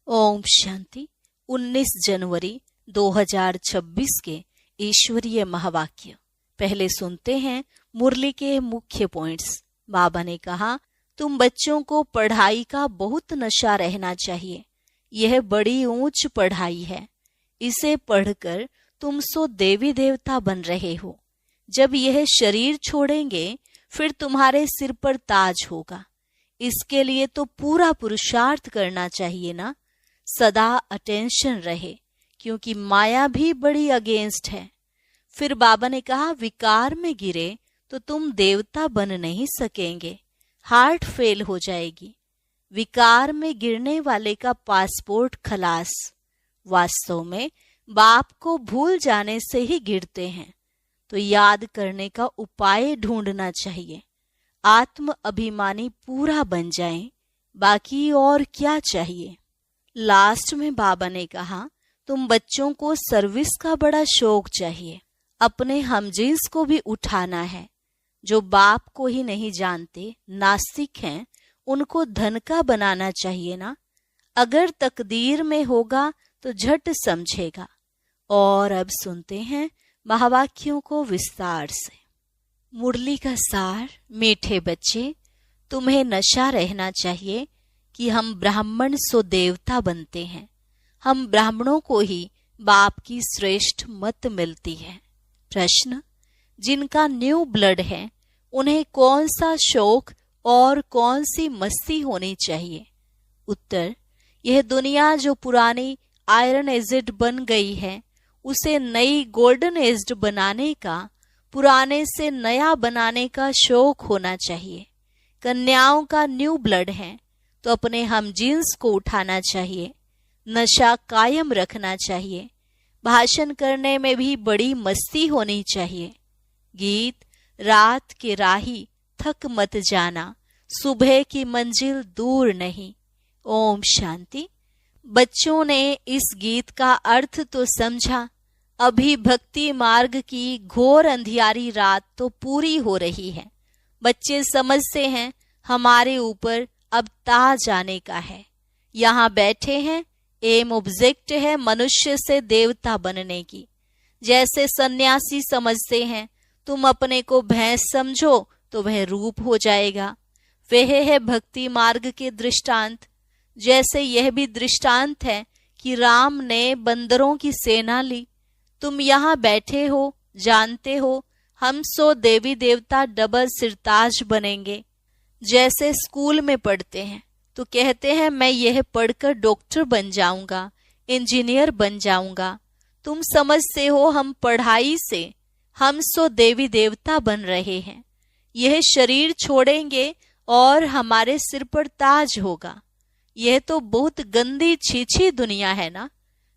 ओम शांति। 19 जनवरी 2026 के ईश्वरीय महावाक्य। पहले सुनते हैं मुरली के मुख्य पॉइंट्स। बाबा ने कहा, तुम बच्चों को पढ़ाई का बहुत नशा रहना चाहिए। यह बड़ी ऊंच पढ़ाई है। इसे पढ़कर तुम सो देवी देवता बन रहे हो। जब यह शरीर छोड़ेंगे फिर तुम्हारे सिर पर ताज होगा। इसके लिए तो पूरा पुरुषार्थ करना चाहिए ना। सदा अटेंशन रहे, क्योंकि माया भी बड़ी अगेंस्ट है। फिर बाबा ने कहा, विकार में गिरे तो तुम देवता बन नहीं सकेंगे, हार्ट फेल हो जाएगी। विकार में गिरने वाले का पासपोर्ट खलास। वास्तव में बाप को भूल जाने से ही गिरते हैं, तो याद करने का उपाय ढूंढना चाहिए। आत्म अभिमानी पूरा बन जाएं, बाकी और क्या चाहिए। लास्ट में बाबा ने कहा, तुम बच्चों को सर्विस का बड़ा शौक चाहिए। अपने हमजिन्स को भी उठाना है। जो बाप को ही नहीं जानते, नास्तिक हैं, उनको धन का बनाना चाहिए ना। अगर तकदीर में होगा तो झट समझेगा। और अब सुनते हैं महावाक्यों को विस्तार से। मुरली का सार। मीठे बच्चे, तुम्हें नशा रहना चाहिए कि हम ब्राह्मण सो देवता बनते हैं। हम ब्राह्मणों को ही बाप की श्रेष्ठ मत मिलती है। प्रश्न, जिनका न्यू ब्लड है उन्हें कौन सा शौक और कौन सी मस्ती होनी चाहिए। उत्तर, यह दुनिया जो पुरानी आयरन एजिड बन गई है उसे नई गोल्डन एज्ड बनाने का, पुराने से नया बनाने का शौक होना चाहिए। कन्याओं का न्यू ब्लड है तो अपने हम जीन्स को उठाना चाहिए। नशा कायम रखना चाहिए। भाषण करने में भी बड़ी मस्ती होनी चाहिए। गीत, रात के राही थक मत जाना, सुबह की मंजिल दूर नहीं। ओम शांति। बच्चों ने इस गीत का अर्थ तो समझा। अभी भक्ति मार्ग की घोर अंधियारी रात तो पूरी हो रही है। बच्चे समझते हैं हमारे ऊपर अब ताज आने का है। यहाँ बैठे हैं, एम ऑब्जेक्ट है मनुष्य से देवता बनने की। जैसे सन्यासी समझते हैं तुम अपने को भैंस समझो तो वह रूप हो जाएगा। वह है भक्ति मार्ग के दृष्टांत। जैसे यह भी दृष्टांत है कि राम ने बंदरों की सेना ली। तुम यहाँ बैठे हो, जानते हो हम सो देवी देवता डबल सिरताज बनेंगे। जैसे स्कूल में पढ़ते हैं तो कहते हैं मैं यह पढ़कर डॉक्टर बन जाऊंगा, इंजीनियर बन जाऊंगा। तुम समझते हो हम पढ़ाई से हम सो देवी देवता बन रहे हैं। यह शरीर छोड़ेंगे और हमारे सिर पर ताज होगा। यह तो बहुत गंदी छीछी दुनिया है ना।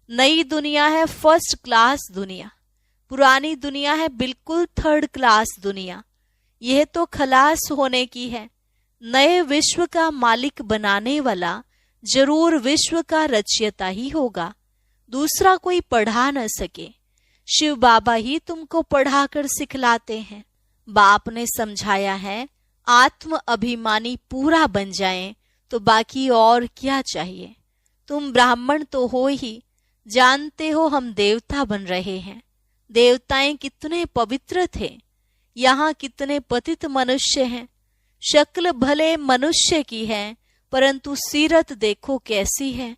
नई दुनिया है फर्स्ट क्लास दुनिया, पुरानी दुनिया है बिल्कुल थर्ड क्लास दुनिया। यह तो खलास होने की है। नए विश्व का मालिक बनाने वाला जरूर विश्व का रचयिता ही होगा। दूसरा कोई पढ़ा न सके। शिव बाबा ही तुमको पढ़ाकर सिखलाते हैं। बाप ने समझाया है, आत्म अभिमानी पूरा बन जाएं तो बाकी और क्या चाहिए। तुम ब्राह्मण तो हो ही, जानते हो हम देवता बन रहे हैं। देवताएं कितने पवित्र थे, यहाँ कितने पतित मनुष्य हैं। शक्ल भले मनुष्य की है परंतु सीरत देखो कैसी है।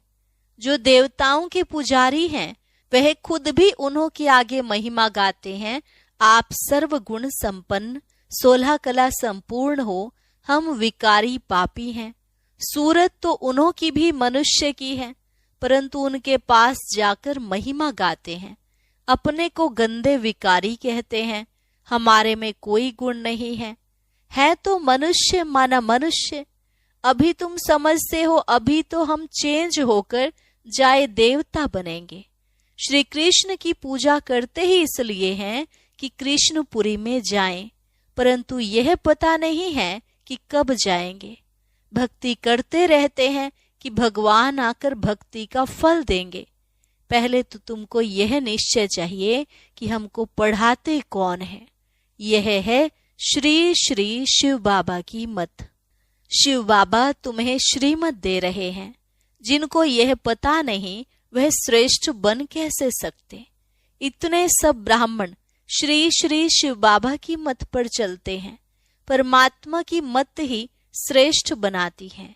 जो देवताओं के पुजारी हैं वह खुद भी उन्हों के आगे महिमा गाते हैं। आप सर्व गुण संपन्न, 16 कला संपूर्ण हो, हम विकारी पापी हैं। सूरत तो उन्हों की भी मनुष्य की है परंतु उनके पास जाकर महिमा गाते हैं। अपने को गंदे विकारी कहते हैं। हमारे में कोई गुण नहीं है तो मनुष्य माना मनुष्य। अभी तुम समझते हो अभी तो हम चेंज होकर जाए देवता बनेंगे। श्री कृष्ण की पूजा करते ही इसलिए हैं कि कृष्णपुरी में जाएं, परंतु यह पता नहीं है कि कब जाएंगे। भक्ति करते रहते हैं कि भगवान आकर भक्ति का फल देंगे। पहले तो तुमको यह निश्चय चाहिए कि हमको पढ़ाते कौन है। यह है श्री श्री शिव बाबा की मत। शिव बाबा तुम्हें श्रीमत दे रहे हैं। जिनको यह पता नहीं वह श्रेष्ठ बन कैसे सकते। इतने सब ब्राह्मण श्री श्री शिव बाबा की मत पर चलते हैं। परमात्मा की मत ही श्रेष्ठ बनाती है।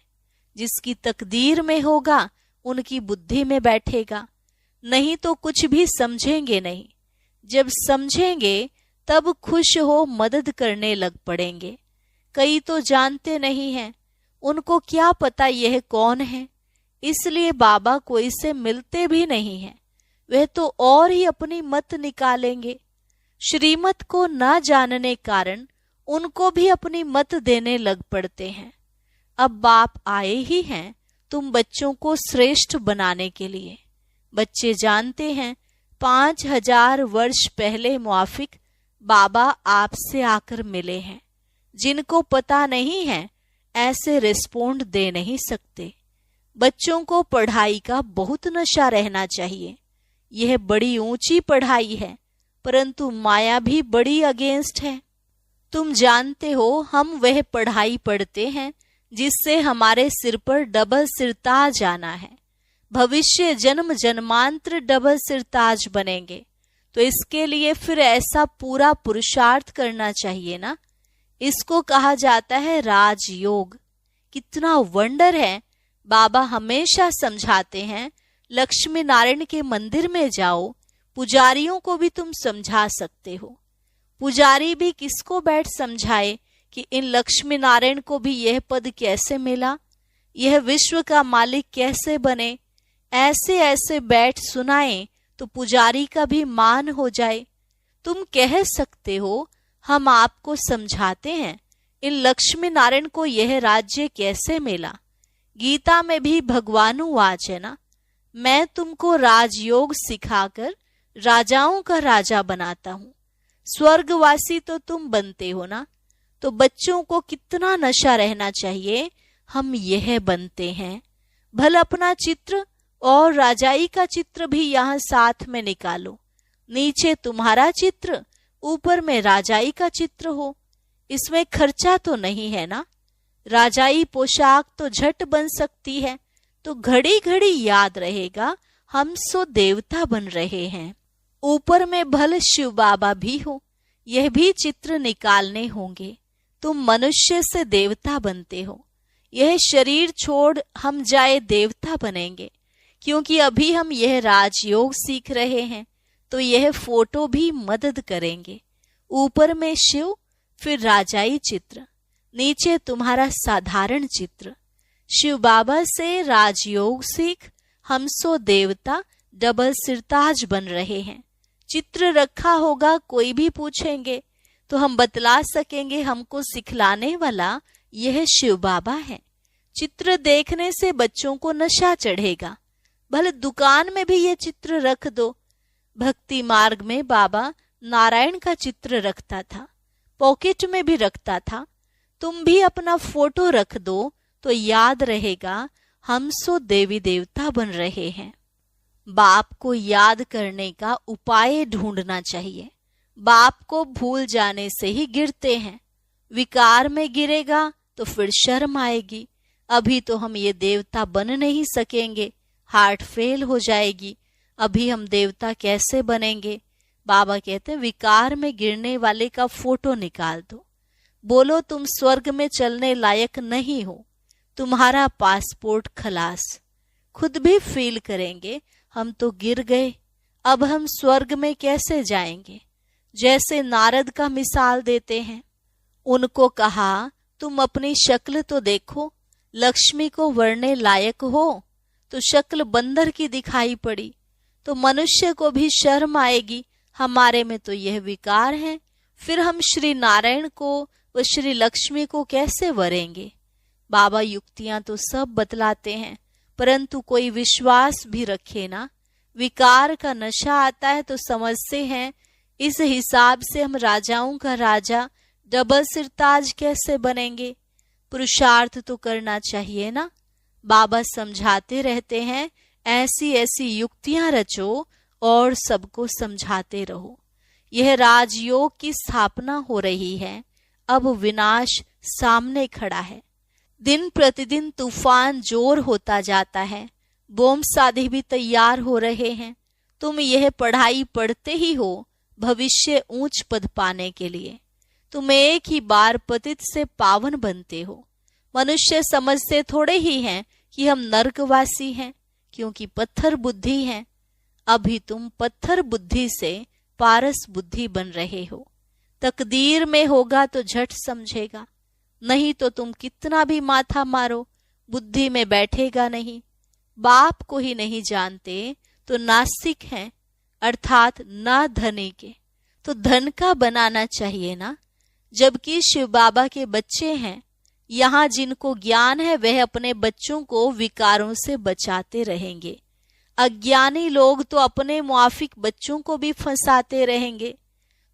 जिसकी तकदीर में होगा उनकी बुद्धि में बैठेगा, नहीं तो कुछ भी समझेंगे नहीं। जब समझेंगे तब खुश हो मदद करने लग पड़ेंगे। कई तो जानते नहीं हैं, उनको क्या पता यह कौन है, इसलिए बाबा कोई से मिलते भी नहीं हैं। वह तो और ही अपनी मत निकालेंगे। श्रीमत को न जानने कारण उनको भी अपनी मत देने लग पड़ते हैं। अब बाप आए ही हैं तुम बच्चों को श्रेष्ठ बनाने के लिए। बच्चे जानते हैं 5000 वर्ष पहले मुआफिक बाबा आपसे आकर मिले हैं। जिनको पता नहीं है ऐसे रिस्पोंड दे नहीं सकते। बच्चों को पढ़ाई का बहुत नशा रहना चाहिए। यह बड़ी ऊंची पढ़ाई है, परंतु माया भी बड़ी अगेंस्ट है। तुम जानते हो हम वह पढ़ाई पढ़ते हैं जिससे हमारे सिर पर डबल सिरताज आना है। भविष्य जन्म जन्मांतर डबल सिरताज बनेंगे, तो इसके लिए फिर ऐसा पूरा पुरुषार्थ करना चाहिए ना। इसको कहा जाता है राजयोग। कितना वंडर है। बाबा हमेशा समझाते हैं लक्ष्मी नारायण के मंदिर में जाओ, पुजारियों को भी तुम समझा सकते हो। पुजारी भी किसको बैठ समझाए कि इन लक्ष्मी नारायण को भी यह पद कैसे मिला, यह विश्व का मालिक कैसे बने। ऐसे ऐसे बैठ सुनाए तो पुजारी का भी मान हो जाए। तुम कह सकते हो हम आपको समझाते हैं इन लक्ष्मी नारायण को यह राज्य कैसे मिला। गीता में भी भगवानुवाच है ना, मैं तुमको राजयोग सिखाकर राजाओं का राजा बनाता हूँ। स्वर्गवासी तो तुम बनते हो ना। तो बच्चों को कितना नशा रहना चाहिए, हम यह बनते हैं। भल अपना चित्र और राजाई का चित्र भी यहाँ साथ में निकालो। नीचे तुम्हारा चित्र, ऊपर में राजाई का चित्र हो। इसमें खर्चा तो नहीं है ना। राजाई पोशाक तो झट बन सकती है, तो घड़ी घड़ी याद रहेगा हम सो देवता बन रहे हैं। ऊपर में भल शिव बाबा भी हो, यह भी चित्र निकालने होंगे। तुम मनुष्य से देवता बनते हो। यह शरीर छोड़ हम जाए देवता बनेंगे, क्योंकि अभी हम यह राजयोग सीख रहे हैं। तो यह फोटो भी मदद करेंगे। ऊपर में शिव, फिर राजाई चित्र, नीचे तुम्हारा साधारण चित्र। शिव बाबा से राजयोग सीख हम सो देवता डबल सिरताज बन रहे हैं। चित्र रखा होगा, कोई भी पूछेंगे तो हम बतला सकेंगे हमको सिखलाने वाला यह शिव बाबा है। चित्र देखने से बच्चों को नशा चढ़ेगा। भले दुकान में भी ये चित्र रख दो। भक्ति मार्ग में बाबा नारायण का चित्र रखता था, पॉकेट में भी रखता था। तुम भी अपना फोटो रख दो तो याद रहेगा हम सो देवी देवता बन रहे हैं। बाप को याद करने का उपाय ढूंढना चाहिए। बाप को भूल जाने से ही गिरते हैं। विकार में गिरेगा तो फिर शर्म आएगी। अभी तो हम ये देवता बन नहीं सकेंगे, हार्ट फेल हो जाएगी। अभी हम देवता कैसे बनेंगे। बाबा कहते हैं विकार में गिरने वाले का फोटो निकाल दो। बोलो तुम स्वर्ग में चलने लायक नहीं हो, तुम्हारा पासपोर्ट खलास। खुद भी फील करेंगे हम तो गिर गए, अब हम स्वर्ग में कैसे जाएंगे। जैसे नारद का मिसाल देते हैं। उनको कहा तुम अपनी शक्ल तो देखो, लक्ष्मी को वरने लायक हो, तो शक्ल बंदर की दिखाई पड़ी। तो मनुष्य को भी शर्म आएगी, हमारे में तो यह विकार है, फिर हम श्री नारायण को व श्री लक्ष्मी को कैसे वरेंगे। बाबा युक्तियां तो सब बतलाते हैं, परंतु कोई विश्वास भी रखे ना। विकार का नशा आता है तो समझते हैं इस हिसाब से हम राजाओं का राजा डबल सिरताज कैसे बनेंगे। पुरुषार्थ तो करना चाहिए ना। बाबा समझाते रहते हैं ऐसी ऐसी युक्तियां रचो और सबको समझाते रहो। यह राजयोग की स्थापना हो रही है, अब विनाश सामने खड़ा है। दिन प्रतिदिन तूफान जोर होता जाता है, बम साधे भी तैयार हो रहे हैं। तुम यह पढ़ाई पढ़ते ही हो भविष्य ऊंच पद पाने के लिए। तुम एक ही बार पतित से पावन बनते हो। मनुष्य समझते थोड़े ही हैं कि हम नरकवासी हैं, क्योंकि पत्थर बुद्धि हैं। अभी तुम पत्थर बुद्धि से पारस बुद्धि बन रहे हो। तकदीर में होगा तो झट समझेगा, नहीं तो तुम कितना भी माथा मारो बुद्धि में बैठेगा नहीं। बाप को ही नहीं जानते तो नास्तिक हैं, अर्थात ना धनी के। तो धन का बनाना चाहिए ना। जबकि शिव बाबा के बच्चे हैं, यहाँ जिनको ज्ञान है वह अपने बच्चों को विकारों से बचाते रहेंगे। अज्ञानी लोग तो अपने मुआफिक बच्चों को भी फंसाते रहेंगे।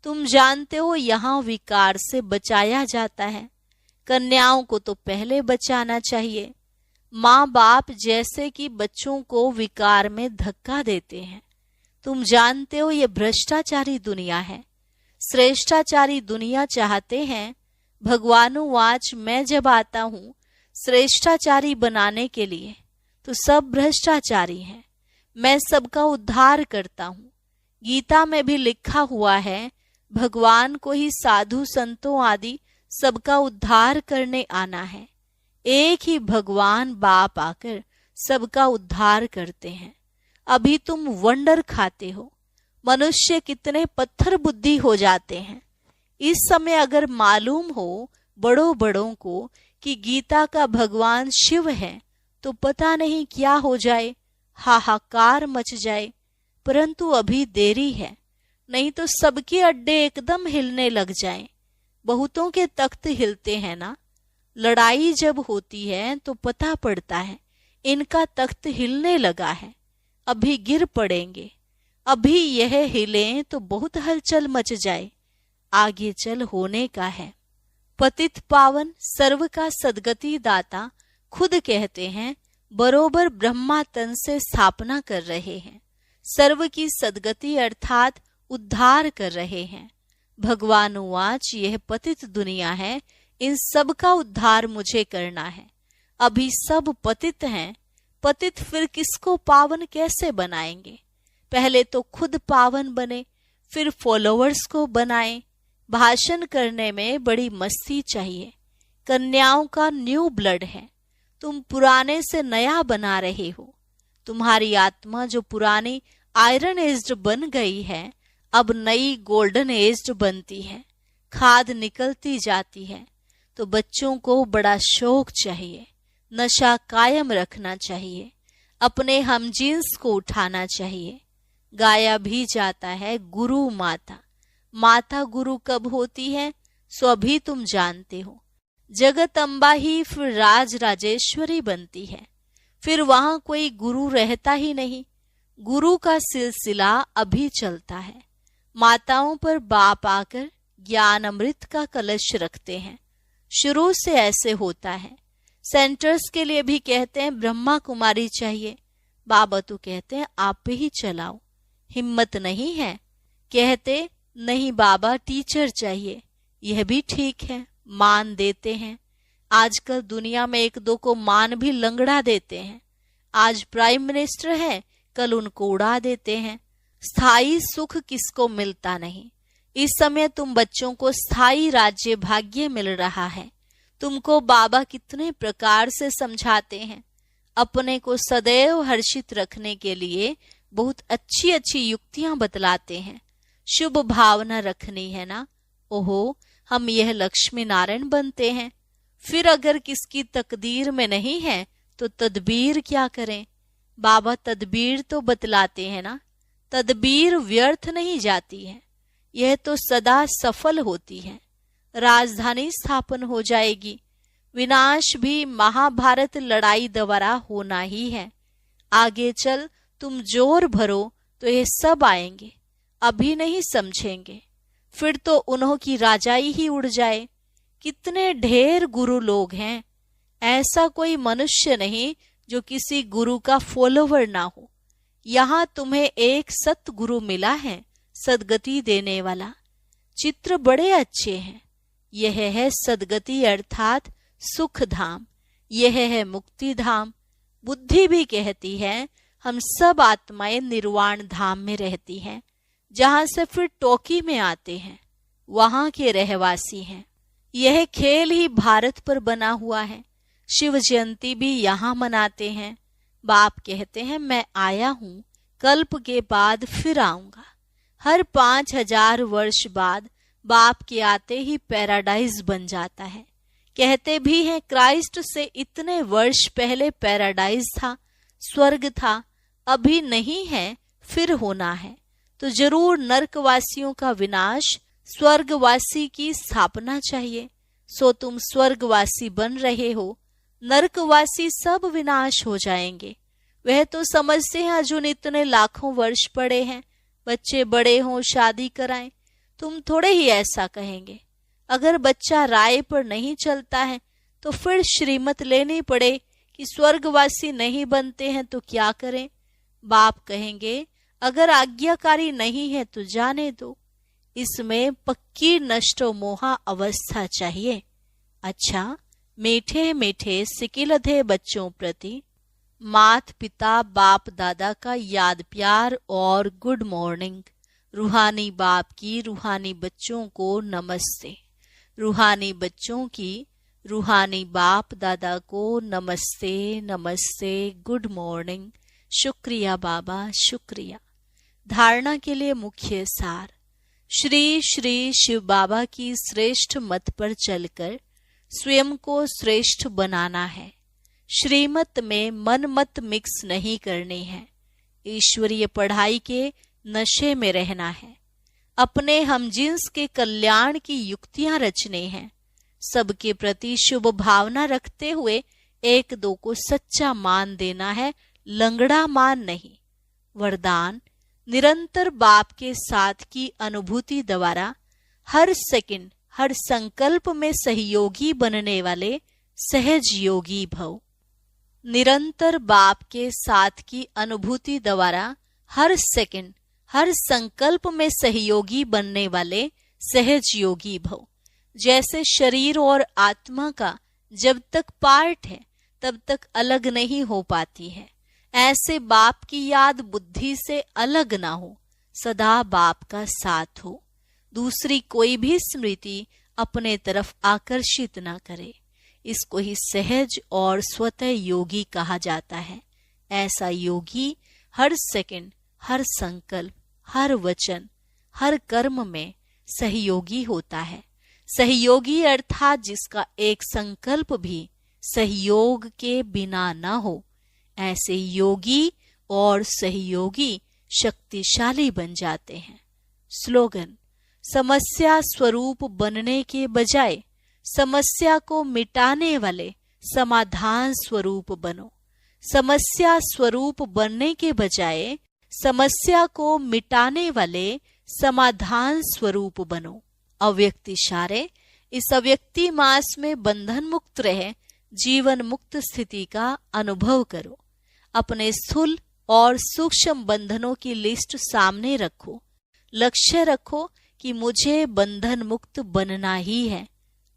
तुम जानते हो यहाँ विकार से बचाया जाता है। कन्याओं को तो पहले बचाना चाहिए। माँ बाप जैसे कि बच्चों को विकार में धक्का देते हैं। तुम जानते हो ये भ्रष्टाचारी दुनिया है। श्रेष्ठाचारी दुनिया चाहते हैं। भगवानुवाच, मैं जब आता हूँ श्रेष्ठाचारी बनाने के लिए तो सब भ्रष्टाचारी हैं। मैं सबका उद्धार करता हूँ। गीता में भी लिखा हुआ है, भगवान को ही साधु संतों आदि सबका उद्धार करने आना है। एक ही भगवान बाप आकर सबका उद्धार करते हैं। अभी तुम वंडर खाते हो। मनुष्य कितने पत्थर बुद्धि हो जाते हैं। इस समय अगर मालूम हो बड़ों बड़ों को कि गीता का भगवान शिव है तो पता नहीं क्या हो जाए, हाहाकार मच जाए। परंतु अभी देरी है, नहीं तो सबके अड्डे एकदम हिलने लग जाएं। बहुतों के तख्त हिलते हैं ना। लड़ाई जब होती है तो पता पड़ता है इनका तख्त हिलने लगा है, अभी गिर पड़ेंगे। अभी यह हिले तो बहुत हलचल मच जाए, आगे चल होने का है। पतित पावन सर्व का सदगति दाता खुद कहते हैं, बरोबर ब्रह्मा तन से स्थापना कर रहे हैं। सर्व की सदगति अर्थात उद्धार कर रहे हैं। भगवानुवाच, यह पतित दुनिया है, इन सब का उद्धार मुझे करना है। अभी सब पतित हैं। पतित फिर किसको पावन कैसे बनाएंगे? पहले तो खुद पावन बने, फिर फॉलोअर्स को बनाएं। भाषण करने में बड़ी मस्ती चाहिए। कन्याओं का न्यू ब्लड है, तुम पुराने से नया बना रहे हो। तुम्हारी आत्मा जो पुरानी आयरन एज्ड बन गई है, अब नई गोल्डन एज्ड बनती है। खाद निकलती जाती है। तो बच्चों को बड़ा शौक चाहिए, नशा कायम रखना चाहिए, अपने हमजींस को उठाना चाहिए। गाया भी जाता है गुरु माता। माता गुरु कब होती है सो अभी तुम जानते हो। जगत अम्बा ही फिर राज राजेश्वरी बनती है। फिर वहां कोई गुरु रहता ही नहीं। गुरु का सिलसिला अभी चलता है। माताओं पर बाप आकर ज्ञान अमृत का कलश रखते हैं। शुरू से ऐसे होता है। सेंटर्स के लिए भी कहते हैं ब्रह्मा कुमारी चाहिए। बाबा तो कहते हैं आप पे ही चलाओ। हिम्मत नहीं है, कहते नहीं बाबा टीचर चाहिए। यह भी ठीक है, मान देते हैं। आजकल दुनिया में एक दो को मान भी लंगड़ा देते हैं। आज प्राइम मिनिस्टर है, कल उनको उड़ा देते हैं। स्थायी सुख किसको मिलता नहीं। इस समय तुम बच्चों को स्थायी राज्य भाग्य मिल रहा है। तुमको बाबा कितने प्रकार से समझाते हैं। अपने को सदैव हर्षित रखने के लिए बहुत अच्छी अच्छी युक्तियां बतलाते हैं। शुभ भावना रखनी है ना। ओहो, हम यह लक्ष्मी नारायण बनते हैं। फिर अगर किसकी तकदीर में नहीं है तो तदबीर क्या करें? बाबा तदबीर तो बतलाते हैं ना। तदबीर व्यर्थ नहीं जाती है, यह तो सदा सफल होती है। राजधानी स्थापन हो जाएगी। विनाश भी महाभारत लड़ाई द्वारा होना ही है। आगे चल तुम जोर भरो तो ये सब आएंगे। अभी नहीं समझेंगे, फिर तो उन्हों की राजाई ही उड़ जाए। कितने ढेर गुरु लोग हैं। ऐसा कोई मनुष्य नहीं जो किसी गुरु का फॉलोवर ना हो। यहाँ तुम्हें एक सतगुरु मिला है, सदगति देने वाला। चित्र बड़े अच्छे हैं। यह है सदगति अर्थात सुख धाम। यह है मुक्ति धाम। बुद्धि भी कहती है हम सब आत्माएं निर्वाण धाम में रहती हैं, जहां से फिर टोकी में आते हैं, वहां के रहवासी हैं। यह खेल ही भारत पर बना हुआ है। शिव जयंती भी यहाँ मनाते हैं। बाप कहते हैं मैं आया हूँ, कल्प के बाद फिर आऊंगा। हर 5000 वर्ष बाद बाप के आते ही पैराडाइज बन जाता है। कहते भी हैं क्राइस्ट से इतने वर्ष पहले पैराडाइज था, स्वर्ग था, अभी नहीं है, फिर होना है। तो जरूर नरकवासियों का विनाश, स्वर्गवासी की स्थापना चाहिए। सो तुम स्वर्गवासी बन रहे हो, नरकवासी सब विनाश हो जाएंगे। वह तो समझते हैं अर्जुन इतने लाखों वर्ष पड़े हैं, बच्चे बड़े हों, शादी कराएं। तुम थोड़े ही ऐसा कहेंगे। अगर बच्चा राय पर नहीं चलता है तो फिर श्रीमत लेनी पड़े कि स्वर्गवासी नहीं बनते हैं तो क्या करें। बाप कहेंगे अगर आज्ञाकारी नहीं है तो जाने दो। इसमें पक्की नष्टो मोहा अवस्था चाहिए। अच्छा, मीठे मीठे सिकिलधे बच्चों प्रति मात पिता बाप दादा का याद प्यार और गुड मॉर्निंग। रूहानी बाप की रूहानी बच्चों को नमस्ते। रूहानी बच्चों की रूहानी बाप दादा को नमस्ते नमस्ते, गुड मॉर्निंग। शुक्रिया बाबा, शुक्रिया। धारणा के लिए मुख्य सार। श्री श्री शिव बाबा की श्रेष्ठ मत पर चलकर स्वयं को श्रेष्ठ बनाना है। श्रीमत में मन मत मिक्स नहीं करनी है। ईश्वरीय पढ़ाई के नशे में रहना है। अपने हमजिन्स के कल्याण की युक्तियां रचने हैं। सबके प्रति शुभ भावना रखते हुए एक दो को सच्चा मान देना है, लंगड़ा मान नहीं। वरदान, निरंतर बाप के साथ की अनुभूति द्वारा हर सेकंड हर संकल्प में सहयोगी बनने वाले सहज योगी भव। निरंतर बाप के साथ की अनुभूति द्वारा हर सेकंड हर संकल्प में सहयोगी बनने वाले सहज योगी भव। जैसे शरीर और आत्मा का जब तक पार्ट है तब तक अलग नहीं हो पाती है, ऐसे बाप की याद बुद्धि से अलग ना हो, सदा बाप का साथ हो। दूसरी कोई भी स्मृति अपने तरफ आकर्षित ना करे। इसको ही सहज और स्वतः योगी कहा जाता है। ऐसा योगी हर सेकंड हर संकल्प हर वचन हर कर्म में सहयोगी होता है। सहयोगी अर्थात जिसका एक संकल्प भी सहयोग के बिना न हो। ऐसे योगी और सहयोगी शक्तिशाली बन जाते हैं। स्लोगन, समस्या स्वरूप बनने के बजाय समस्या को मिटाने वाले समाधान स्वरूप बनो। समस्या स्वरूप बनने के बजाय समस्या को मिटाने वाले समाधान स्वरूप बनो। अव्यक्त इशारे, इस अव्यक्ति मास में बंधन मुक्त रहे जीवन मुक्त स्थिति का अनुभव करो। अपने स्थूल और सूक्ष्म बंधनों की लिस्ट सामने रखो। लक्ष्य रखो कि मुझे बंधन मुक्त बनना ही है,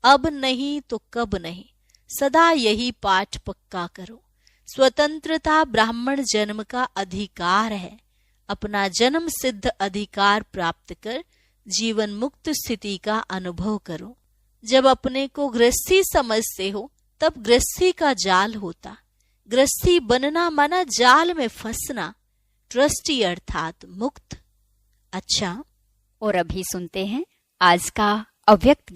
अब नहीं तो कब नहीं। सदा यही पाठ पक्का करो। स्वतंत्रता ब्राह्मण जन्म का अधिकार है। अपना जन्म सिद्ध अधिकार प्राप्त कर जीवन मुक्त स्थिति का अनुभव करो। जब अपने को गृहस्थी समझते हो तब गृहस्थी का जाल होता। गृहस्थी बनना माना जाल में फंसना। ट्रस्टी अर्थात मुक्त। अच्छा, और अभी सुनते हैं आज का अव्यक्त